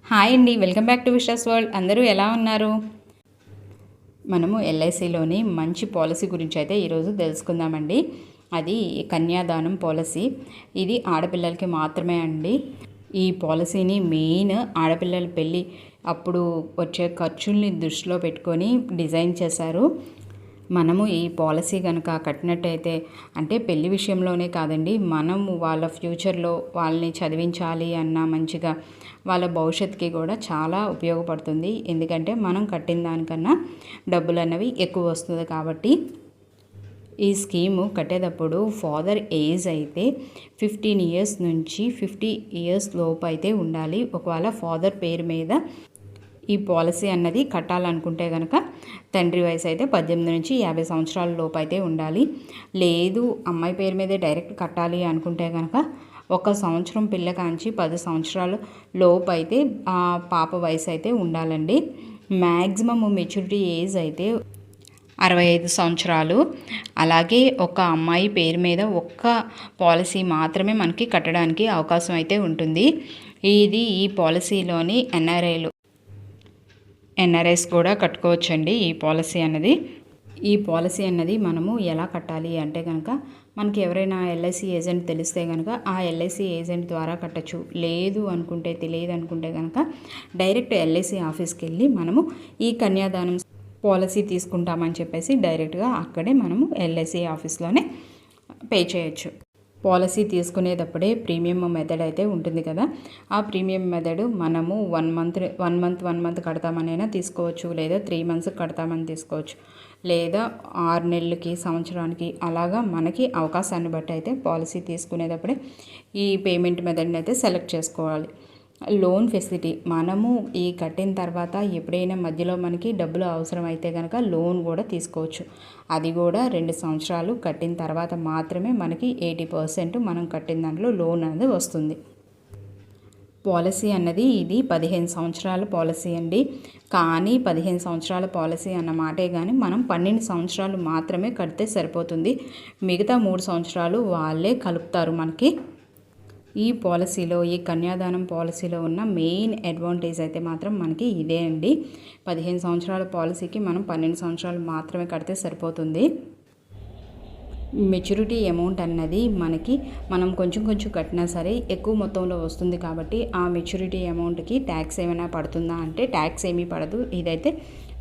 Hi అండి, welcome back to విషాస్ world. అందరూ ఎలా ఉన్నారు? మనము ఎల్ఐసిలోని మంచి పాలసీ గురించి అయితే ఈరోజు తెలుసుకుందామండి. అది కన్యాదానం పాలసీ. ఇది ఆడపిల్లలకి మాత్రమే అండి. ఈ పాలసీని మెయిన్ ఆడపిల్లల పెళ్ళి అప్పుడు వచ్చే ఖర్చుల్ని దృష్టిలో పెట్టుకొని డిజైన్ చేశారు. మనము ఈ పాలసీ కనుక కట్టినట్టయితే, అంటే పెళ్లి విషయంలోనే కాదండి, మనము వాళ్ళ ఫ్యూచర్లో వాళ్ళని చదివించాలి అన్న మంచిగా వాళ్ళ భవిష్యత్తుకి కూడా చాలా ఉపయోగపడుతుంది. ఎందుకంటే మనం కట్టిన దానికన్నా డబ్బులు అన్నవి ఎక్కువ వస్తుంది కాబట్టి. ఈ స్కీము కట్టేటప్పుడు ఫాదర్ ఏజ్ అయితే 15 ఇయర్స్ నుంచి 50 ఇయర్స్ లోపు అయితే ఉండాలి. ఒకవేళ ఫాదర్ పేరు మీద ఈ పాలసీ అన్నది కట్టాలనుకుంటే కనుక తండ్రి వయసు అయితే 18 నుంచి 50 సంవత్సరాల లోపు అయితే ఉండాలి. లేదు అమ్మాయి పేరు మీదే డైరెక్ట్ కట్టాలి అనుకుంటే కనుక 1 సంవత్సరం పిల్ల కాంచి 10 సంవత్సరాల లోపు అయితే ఆ పాప వయసు అయితే ఉండాలండి. మ్యాక్సిమమ్ మెచ్యూరిటీ ఏజ్ అయితే 65 సంవత్సరాలు. అలాగే ఒక అమ్మాయి పేరు మీద ఒక్క పాలసీ మాత్రమే మనకి కట్టడానికి అవకాశం అయితే ఉంటుంది. ఈ పాలసీలోని ఎన్ఆర్ఐస్ కూడా కట్టుకోవచ్చండి. ఈ పాలసీ అన్నది మనము ఎలా కట్టాలి అంటే కనుక, మనకి ఎవరైనా ఎల్ఐసి ఏజెంట్ తెలిస్తే కనుక ఆ ఎల్ఐసి ఏజెంట్ ద్వారా కట్టచ్చు. లేదు అనుకుంటే, తెలియదు అనుకుంటే కనుక డైరెక్ట్ ఎల్ఐసి ఆఫీస్కి వెళ్ళి మనము ఈ కన్యాదానం పాలసీ తీసుకుంటామని చెప్పేసి డైరెక్ట్గా అక్కడే మనము ఎల్ఐసి ఆఫీస్లోనే పే చేయొచ్చు. పాలసీ తీసుకునేటప్పుడే ప్రీమియం మెథడ్ అయితే ఉంటుంది కదా, ఆ ప్రీమియం మెథడ్ మనము 1 మంత్ కడతామనైనా తీసుకోవచ్చు, లేదా 3 మంత్స్ కడతామని తీసుకోవచ్చు, లేదా 6 నెలలకి, సంవత్సరానికి, అలాగా మనకి అవకాశాన్ని బట్టి అయితే పాలసీ తీసుకునేటప్పుడే ఈ పేమెంట్ మెథడ్ని అయితే సెలెక్ట్ చేసుకోవాలి. లోన్ ఫెసిలిటీ మనము ఈ కట్టిన తర్వాత ఎప్పుడైనా మధ్యలో మనకి డబ్బులు అవసరం అయితే కనుక లోన్ కూడా తీసుకోవచ్చు. అది కూడా 2 సంవత్సరాలు కట్టిన తర్వాత మాత్రమే మనకి 80% మనం కట్టిన దాంట్లో లోన్ అనేది వస్తుంది. పాలసీ అన్నది ఇది 15 సంవత్సరాల పాలసీ అండి. కానీ 15 సంవత్సరాల పాలసీ అన్న మాటే కానీ మనం 12 సంవత్సరాలు మాత్రమే కడితే సరిపోతుంది. మిగతా 3 సంవత్సరాలు వాళ్ళే కలుపుతారు మనకి. ఈ పాలసీలో, ఈ కన్యాదానం పాలసీలో ఉన్న మెయిన్ అడ్వాంటేజ్ అయితే మాత్రం మనకి ఇదే అండి. 15 సంవత్సరాల పాలసీకి మనం 12 సంవత్సరాలు మాత్రమే కడితే సరిపోతుంది. మెచ్యూరిటీ అమౌంట్ అన్నది మనం కొంచెం కట్టినా సరే ఎక్కువ మొత్తంలో వస్తుంది కాబట్టి ఆ మెచ్యూరిటీ అమౌంట్కి ట్యాక్స్ ఏమైనా పడుతుందా అంటే ట్యాక్స్ ఏమీ పడదు. ఇదైతే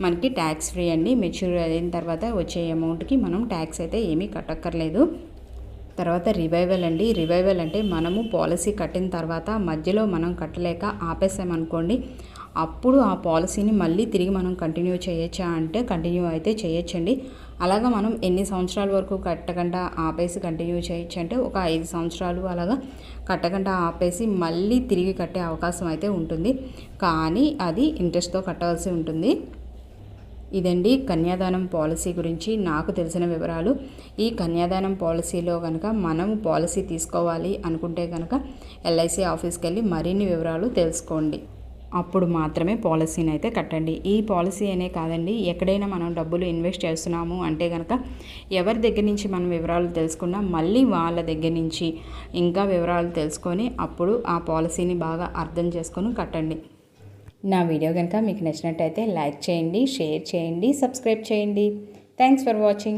మనకి ట్యాక్స్ ఫ్రీ అండి. మెచ్యూర్ అయిన తర్వాత వచ్చే అమౌంట్కి మనం ట్యాక్స్ అయితే ఏమీ కట్టక్కర్లేదు. తర్వాత రివైవల్ అండి. రివైవల్ అంటే మనము పాలసీ కట్టిన తర్వాత మధ్యలో మనం కట్టలేక ఆపేసామనుకోండి, అప్పుడు ఆ పాలసీని మళ్ళీ తిరిగి మనం కంటిన్యూ చేయొచ్చా అంటే కంటిన్యూ అయితే చేయొచ్చండి. అలాగా మనం ఎన్ని సంవత్సరాల వరకు కట్టకుండా ఆపేసి కంటిన్యూ చేయొచ్చు అంటే ఒక 5 సంవత్సరాలు అలాగా కట్టకుండా ఆపేసి మళ్ళీ తిరిగి కట్టే అవకాశం అయితే ఉంటుంది. కానీ అది ఇంట్రెస్ట్తో కట్టవలసి ఉంటుంది. ఇదండి కన్యాదానం పాలసీ గురించి నాకు తెలిసిన వివరాలు. ఈ కన్యాదానం పాలసీలో కనుక మనం పాలసీ తీసుకోవాలి అనుకుంటే కనుక ఎల్ఐసి ఆఫీస్కి వెళ్ళి మరిన్ని వివరాలు తెలుసుకోండి. అప్పుడు మాత్రమే పాలసీని అయితే కట్టండి. ఈ పాలసీ అనే కాదండి, ఎక్కడైనా మనం డబ్బులు ఇన్వెస్ట్ చేస్తున్నాము అంటే కనుక ఎవరి దగ్గర నుంచి మనం వివరాలు తెలుసుకున్నా మళ్ళీ వాళ్ళ దగ్గర నుంచి ఇంకా వివరాలు తెలుసుకొని అప్పుడు ఆ పాలసీని బాగా అర్థం చేసుకొని కట్టండి. నా వీడియో కనుక మీకు నచ్చినట్టయితే లైక్ చేయండి, షేర్ చేయండి, సబ్స్క్రైబ్ చేయండి. Thanks for watching.